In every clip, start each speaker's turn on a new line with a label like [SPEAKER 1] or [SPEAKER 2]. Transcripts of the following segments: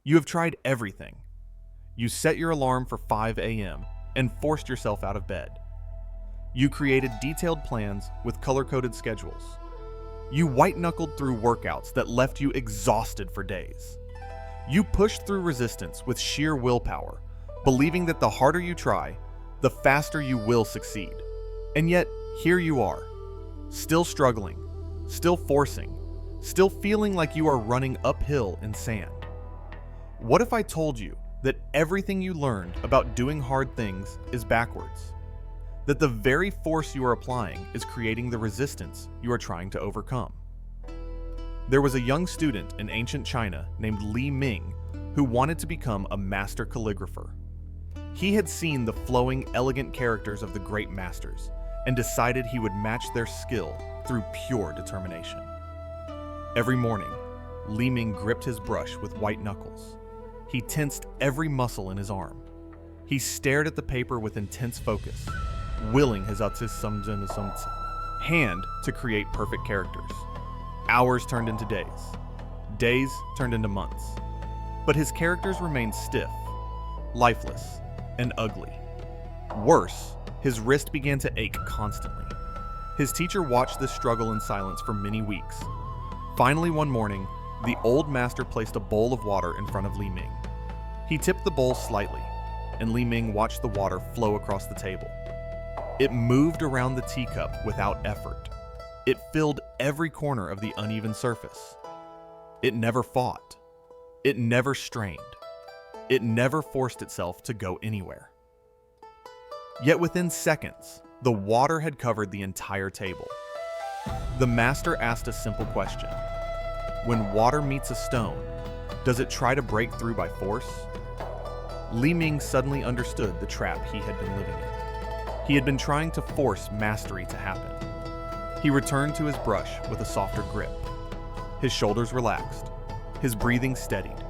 [SPEAKER 1] You have tried everything. You set your alarm for 5 a.m. and forced yourself out of bed. You created detailed plans with color-coded schedules. You white-knuckled through workouts that left you exhausted for days. You pushed through resistance with sheer willpower, believing that the harder you try, the faster you will succeed. And yet, here you are, still struggling, still forcing, still feeling like you are running uphill in sand. What if I told you that everything you learned about doing hard things is backwards? That the very force you are applying is creating the resistance you are trying to overcome? There was a young student in ancient China named Li Ming who wanted to become a master calligrapher. He had seen the flowing, elegant characters of the great masters and decided he would match their skill through pure determination. Every morning, Li Ming gripped his brush with white knuckles. He tensed every muscle in his arm. He stared at the paper with intense focus, willing his hand to create perfect characters. Hours turned into days. Days turned into months. But his characters remained stiff, lifeless, and ugly. Worse, his wrist began to ache constantly. His teacher watched this struggle in silence for many weeks. Finally, one morning, the old master placed a bowl of water in front of Li Ming. He tipped the bowl slightly, and Li Ming watched the water flow across the table. It moved around the teacup without effort. It filled every corner of the uneven surface. It never fought. It never strained. It never forced itself to go anywhere. Yet within seconds, the water had covered the entire table. The master asked a simple question. When water meets a stone, does it try to break through by force? Li Ming suddenly understood the trap he had been living in. He had been trying to force mastery to happen. He returned to his brush with a softer grip. His shoulders relaxed, his breathing steadied,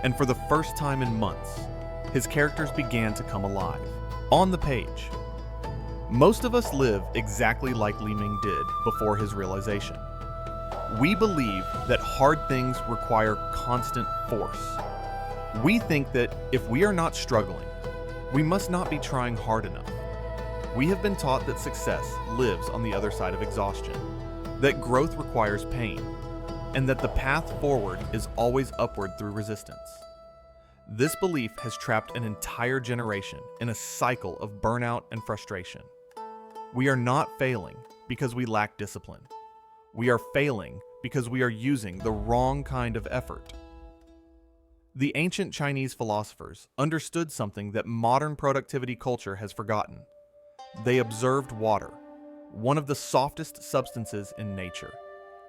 [SPEAKER 1] and for the first time in months, his characters began to come alive, on the page. Most of us live exactly like Li Ming did before his realization. We believe that hard things require constant force. We think that if we are not struggling, we must not be trying hard enough. We have been taught that success lives on the other side of exhaustion, that growth requires pain, and that the path forward is always upward through resistance. This belief has trapped an entire generation in a cycle of burnout and frustration. We are not failing because we lack discipline. We are failing because we are using the wrong kind of effort. The ancient Chinese philosophers understood something that modern productivity culture has forgotten. They observed water, one of the softest substances in nature,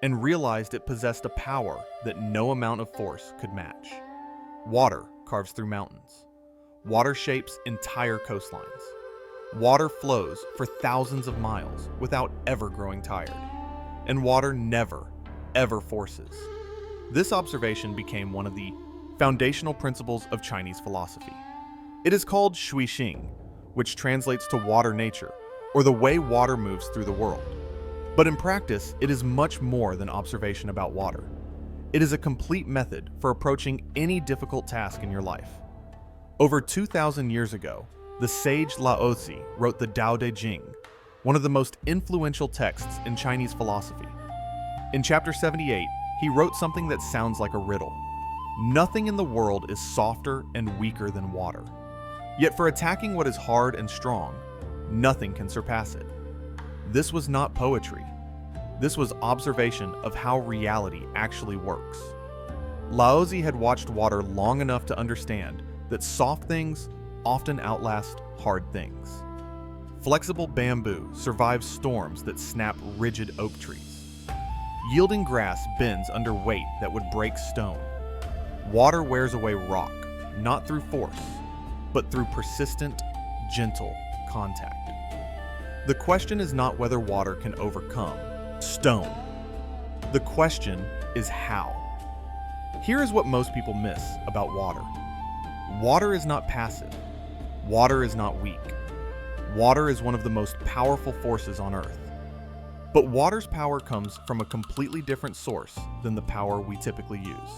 [SPEAKER 1] and realized it possessed a power that no amount of force could match. Water carves through mountains. Water shapes entire coastlines. Water flows for thousands of miles without ever growing tired. And water never, ever forces. This observation became one of the foundational principles of Chinese philosophy. It is called Shui Xing, which translates to water nature, or the way water moves through the world. But in practice, it is much more than observation about water. It is a complete method for approaching any difficult task in your life. Over 2,000 years ago, the sage Laozi wrote the Tao Te Ching, one of the most influential texts in Chinese philosophy. In chapter 78, he wrote something that sounds like a riddle. Nothing in the world is softer and weaker than water. Yet for attacking what is hard and strong, nothing can surpass it. This was not poetry. This was observation of how reality actually works. Laozi had watched water long enough to understand that soft things often outlast hard things. Flexible bamboo survives storms that snap rigid oak trees. Yielding grass bends under weight that would break stone. Water wears away rock, not through force, but through persistent, gentle contact. The question is not whether water can overcome stone. The question is how. Here is what most people miss about water. Water is not passive. Water is not weak. Water is one of the most powerful forces on Earth. But water's power comes from a completely different source than the power we typically use.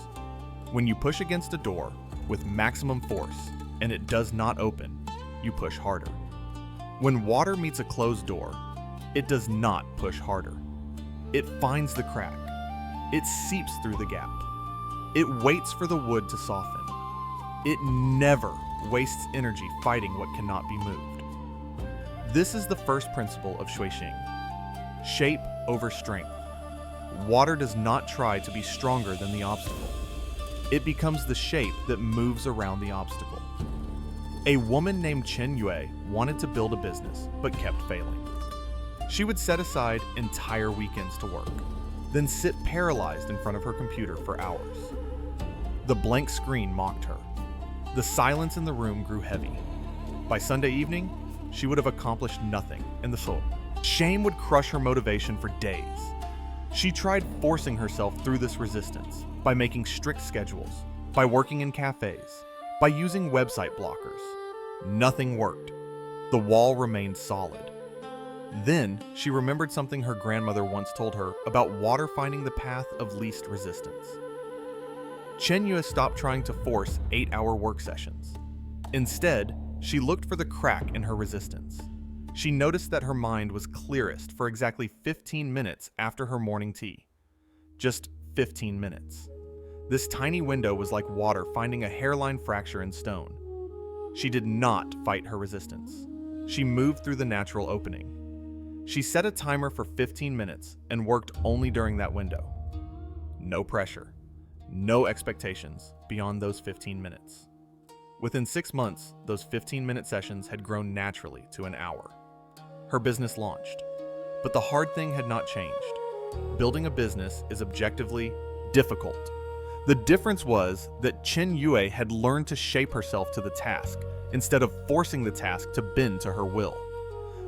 [SPEAKER 1] When you push against a door with maximum force and it does not open, you push harder. When water meets a closed door, it does not push harder. It finds the crack. It seeps through the gap. It waits for the wood to soften. It never wastes energy fighting what cannot be moved. This is the first principle of Shuixing. Shape over strength. Water does not try to be stronger than the obstacle. It becomes the shape that moves around the obstacle. A woman named Chen Yue wanted to build a business, but kept failing. She would set aside entire weekends to work, then sit paralyzed in front of her computer for hours. The blank screen mocked her. The silence in the room grew heavy. By Sunday evening, she would have accomplished nothing, and the soul. Shame would crush her motivation for days. She tried forcing herself through this resistance by making strict schedules, by working in cafes, by using website blockers. Nothing worked. The wall remained solid. Then she remembered something her grandmother once told her about water finding the path of least resistance. Chen Yue stopped trying to force 8-hour work sessions. Instead, she looked for the crack in her resistance. She noticed that her mind was clearest for exactly 15 minutes after her morning tea. Just 15 minutes. This tiny window was like water finding a hairline fracture in stone. She did not fight her resistance. She moved through the natural opening. She set a timer for 15 minutes and worked only during that window. No pressure. No expectations beyond those 15 minutes. Within 6 months, those 15-minute sessions had grown naturally to an hour. Her business launched. But the hard thing had not changed. Building a business is objectively difficult. The difference was that Chen Yue had learned to shape herself to the task instead of forcing the task to bend to her will.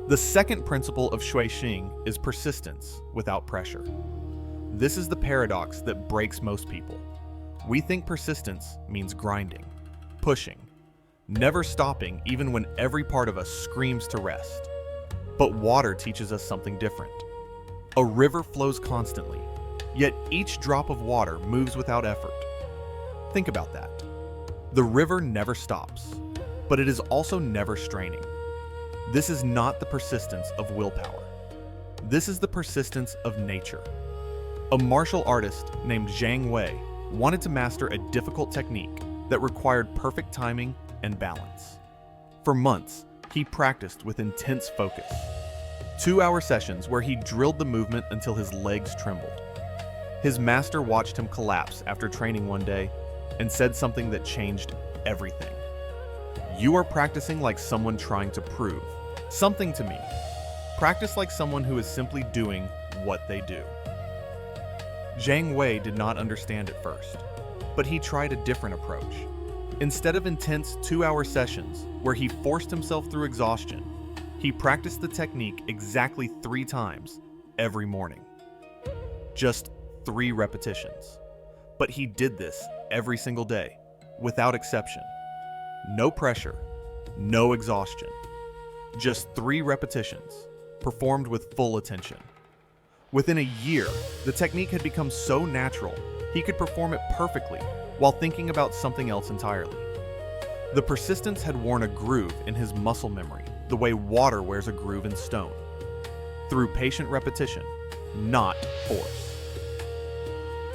[SPEAKER 1] The second principle of Shuixing is persistence without pressure. This is the paradox that breaks most people. We think persistence means grinding, pushing, never stopping even when every part of us screams to rest. But water teaches us something different. A river flows constantly, yet each drop of water moves without effort. Think about that. The river never stops, but it is also never straining. This is not the persistence of willpower. This is the persistence of nature. A martial artist named Zhang Wei wanted to master a difficult technique that required perfect timing and balance. For months, he practiced with intense focus. 2-hour sessions where he drilled the movement until his legs trembled. His master watched him collapse after training one day and said something that changed everything. "You are practicing like someone trying to prove something to me. Practice like someone who is simply doing what they do." Zhang Wei did not understand at first, but he tried a different approach. Instead of intense 2-hour sessions where he forced himself through exhaustion, he practiced the technique exactly 3 times every morning. Just 3 repetitions. But he did this every single day, without exception. No pressure, no exhaustion. Just 3 repetitions, performed with full attention. Within a year, the technique had become so natural, he could perform it perfectly while thinking about something else entirely. The persistence had worn a groove in his muscle memory, the way water wears a groove in stone. Through patient repetition, not force.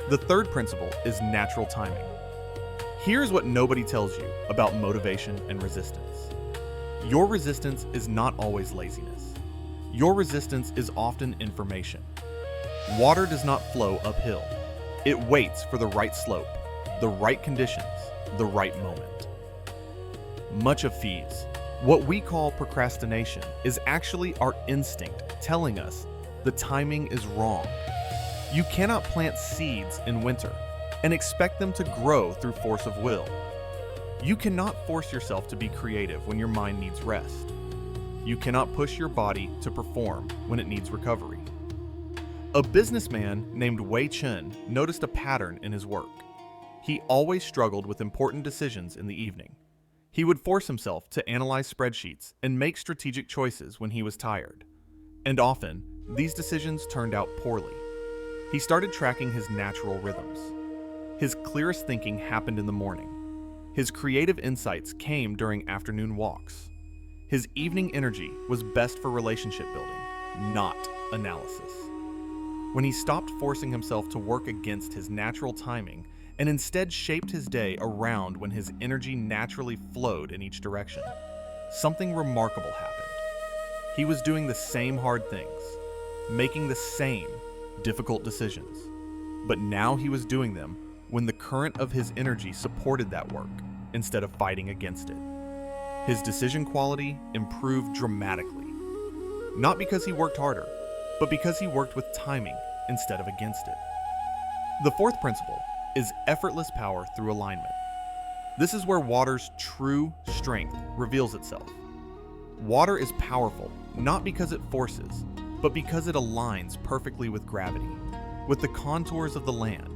[SPEAKER 1] The third principle is natural timing. Here's what nobody tells you about motivation and resistance. Your resistance is not always laziness. Your resistance is often information. Water does not flow uphill. It waits for the right slope, the right conditions, the right moment. Much of fees, what we call procrastination, is actually our instinct telling us the timing is wrong. You cannot plant seeds in winter and expect them to grow through force of will. You cannot force yourself to be creative when your mind needs rest. You cannot push your body to perform when it needs recovery. A businessman named Wei Chen noticed a pattern in his work. He always struggled with important decisions in the evening. He would force himself to analyze spreadsheets and make strategic choices when he was tired. And often, these decisions turned out poorly. He started tracking his natural rhythms. His clearest thinking happened in the morning. His creative insights came during afternoon walks. His evening energy was best for relationship building, not analysis. When he stopped forcing himself to work against his natural timing and instead shaped his day around when his energy naturally flowed in each direction, something remarkable happened. He was doing the same hard things, making the same difficult decisions, but now he was doing them when the current of his energy supported that work instead of fighting against it. His decision quality improved dramatically, not because he worked harder, but because he worked with timing instead of against it. The fourth principle is effortless power through alignment. This is where water's true strength reveals itself. Water is powerful not because it forces, but because it aligns perfectly with gravity, with the contours of the land,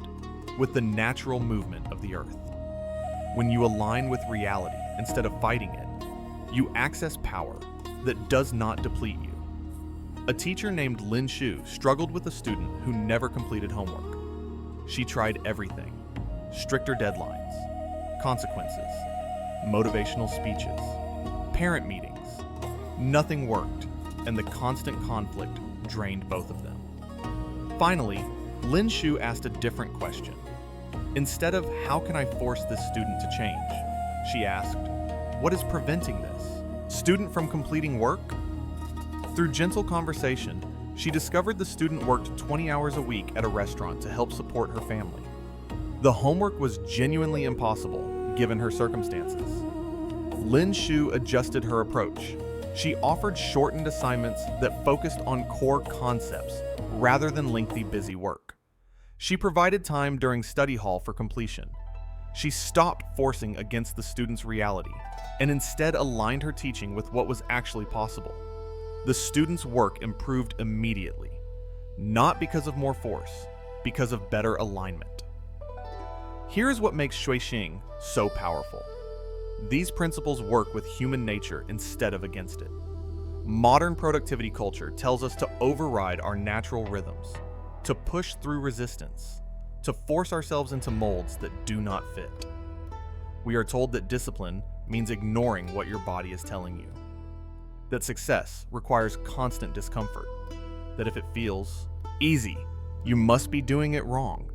[SPEAKER 1] with the natural movement of the earth. When you align with reality instead of fighting it, you access power that does not deplete you. A teacher named Lin Shu struggled with a student who never completed homework. She tried everything: stricter deadlines, consequences, motivational speeches, parent meetings. Nothing worked, and the constant conflict drained both of them. Finally, Lin Shu asked a different question. Instead of "how can I force this student to change?" she asked, "what is preventing this student from completing work?" Through gentle conversation, she discovered the student worked 20 hours a week at a restaurant to help support her family. The homework was genuinely impossible given her circumstances. Lin Shu adjusted her approach. She offered shortened assignments that focused on core concepts rather than lengthy, busy work. She provided time during study hall for completion. She stopped forcing against the student's reality and instead aligned her teaching with what was actually possible. The student's work improved immediately, not because of more force, because of better alignment. Here is what makes Shuixing so powerful. These principles work with human nature instead of against it. Modern productivity culture tells us to override our natural rhythms, to push through resistance, to force ourselves into molds that do not fit. We are told that discipline means ignoring what your body is telling you, that success requires constant discomfort, that if it feels easy, you must be doing it wrong.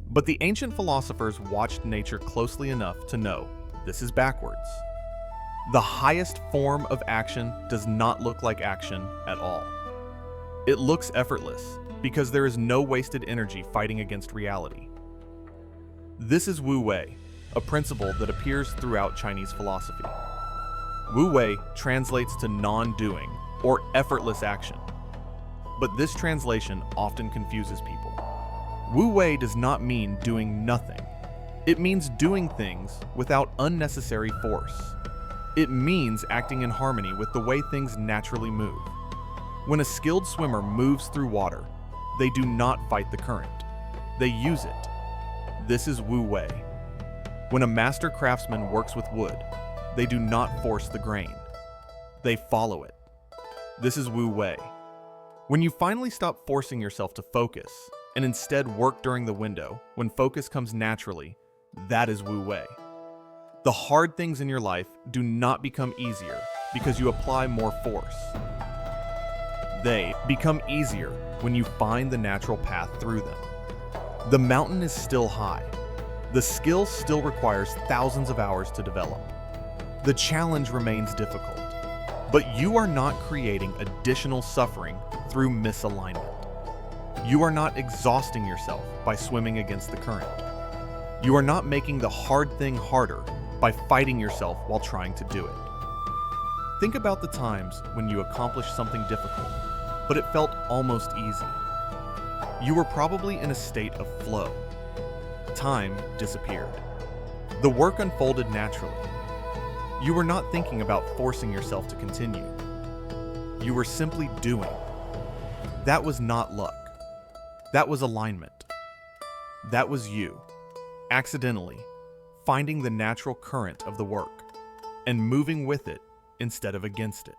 [SPEAKER 1] But the ancient philosophers watched nature closely enough to know this is backwards. The highest form of action does not look like action at all. It looks effortless because there is no wasted energy fighting against reality. This is Wú Wéi, a principle that appears throughout Chinese philosophy. Wú Wéi translates to non-doing or effortless action, but this translation often confuses people. Wú Wéi does not mean doing nothing. It means doing things without unnecessary force. It means acting in harmony with the way things naturally move. When a skilled swimmer moves through water, they do not fight the current. They use it. This is Wú Wéi. When a master craftsman works with wood, they do not force the grain. They follow it. This is Wú Wéi. When you finally stop forcing yourself to focus and instead work during the window when focus comes naturally, that is Wú Wéi. The hard things in your life do not become easier because you apply more force. They become easier when you find the natural path through them. The mountain is still high. The skill still requires thousands of hours to develop. The challenge remains difficult, but you are not creating additional suffering through misalignment. You are not exhausting yourself by swimming against the current. You are not making the hard thing harder by fighting yourself while trying to do it. Think about the times when you accomplished something difficult, but it felt almost easy. You were probably in a state of flow. Time disappeared. The work unfolded naturally. You were not thinking about forcing yourself to continue. You were simply doing. That was not luck. That was alignment. That was you, accidentally, finding the natural current of the work and moving with it instead of against it.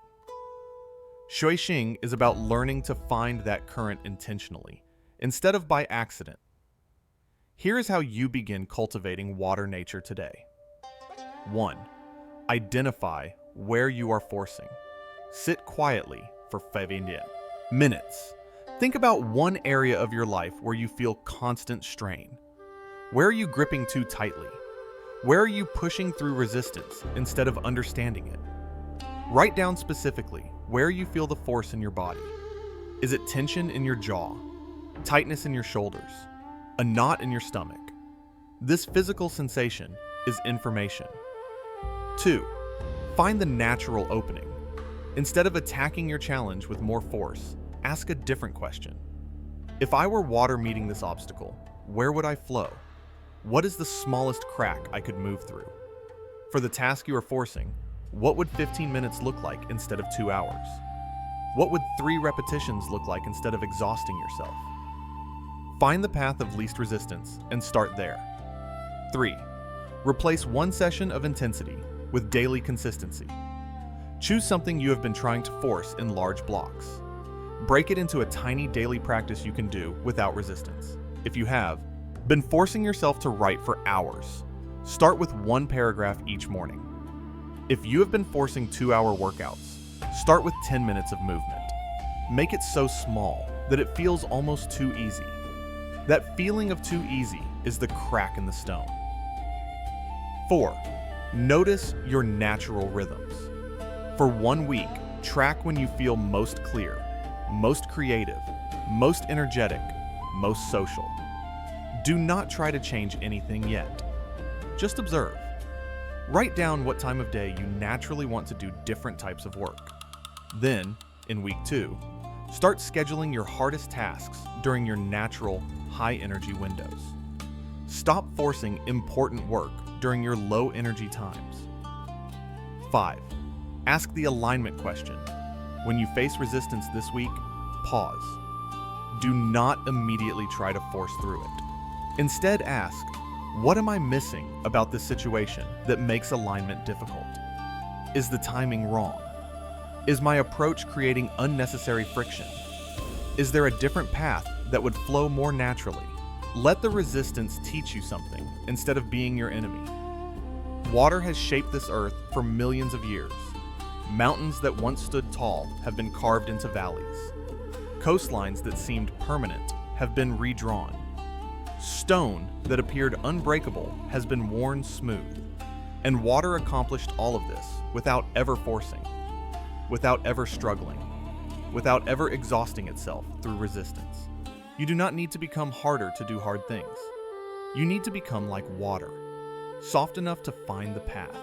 [SPEAKER 1] Shuixing is about learning to find that current intentionally, instead of by accident. Here is how you begin cultivating water nature today. 1. Identify where you are forcing. Sit quietly for 5 minutes. Think about one area of your life where you feel constant strain. Where are you gripping too tightly? Where are you pushing through resistance instead of understanding it? Write down specifically where you feel the force in your body. Is it tension in your jaw? Tightness in your shoulders? A knot in your stomach? This physical sensation is information. 2. Find the natural opening. Instead of attacking your challenge with more force, ask a different question. If I were water meeting this obstacle, where would I flow? What is the smallest crack I could move through? For the task you are forcing, what would 15 minutes look like instead of 2 hours? What would 3 repetitions look like instead of exhausting yourself? Find the path of least resistance and start there. 3. Replace one session of intensity with daily consistency. Choose something you have been trying to force in large blocks. Break it into a tiny daily practice you can do without resistance. If you have been forcing yourself to write for hours, start with 1 paragraph each morning. If you have been forcing 2-hour workouts, start with 10 minutes of movement. Make it so small that it feels almost too easy. That feeling of too easy is the crack in the stone. 4. Notice your natural rhythms. For 1 week, track when you feel most clear, most creative, most energetic, most social. Do not try to change anything yet. Just observe. Write down what time of day you naturally want to do different types of work. Then, in week 2, start scheduling your hardest tasks during your natural, high-energy windows. Stop forcing important work during your low-energy times. 5. Ask the alignment question. When you face resistance this week, pause. Do not immediately try to force through it. Instead, ask, what am I missing about this situation that makes alignment difficult? Is the timing wrong? Is my approach creating unnecessary friction? Is there a different path that would flow more naturally? Let the resistance teach you something instead of being your enemy. Water has shaped this earth for millions of years. Mountains that once stood tall have been carved into valleys. Coastlines that seemed permanent have been redrawn. Stone that appeared unbreakable has been worn smooth. And water accomplished all of this without ever forcing, without ever struggling, without ever exhausting itself through resistance. You do not need to become harder to do hard things. You need to become like water, soft enough to find the path,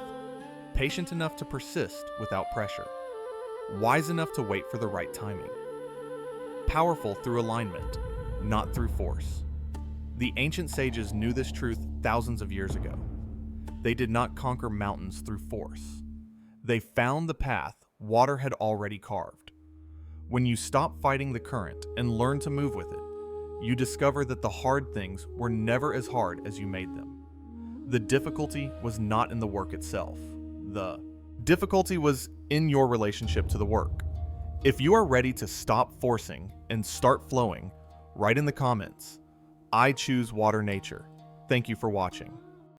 [SPEAKER 1] patient enough to persist without pressure, wise enough to wait for the right timing, powerful through alignment, not through force. The ancient sages knew this truth thousands of years ago. They did not conquer mountains through force. They found the path water had already carved. When you stop fighting the current and learn to move with it, you discover that the hard things were never as hard as you made them. The difficulty was not in the work itself. The difficulty was in your relationship to the work. If you are ready to stop forcing and start flowing, write in the comments, I choose water nature. Thank you for watching.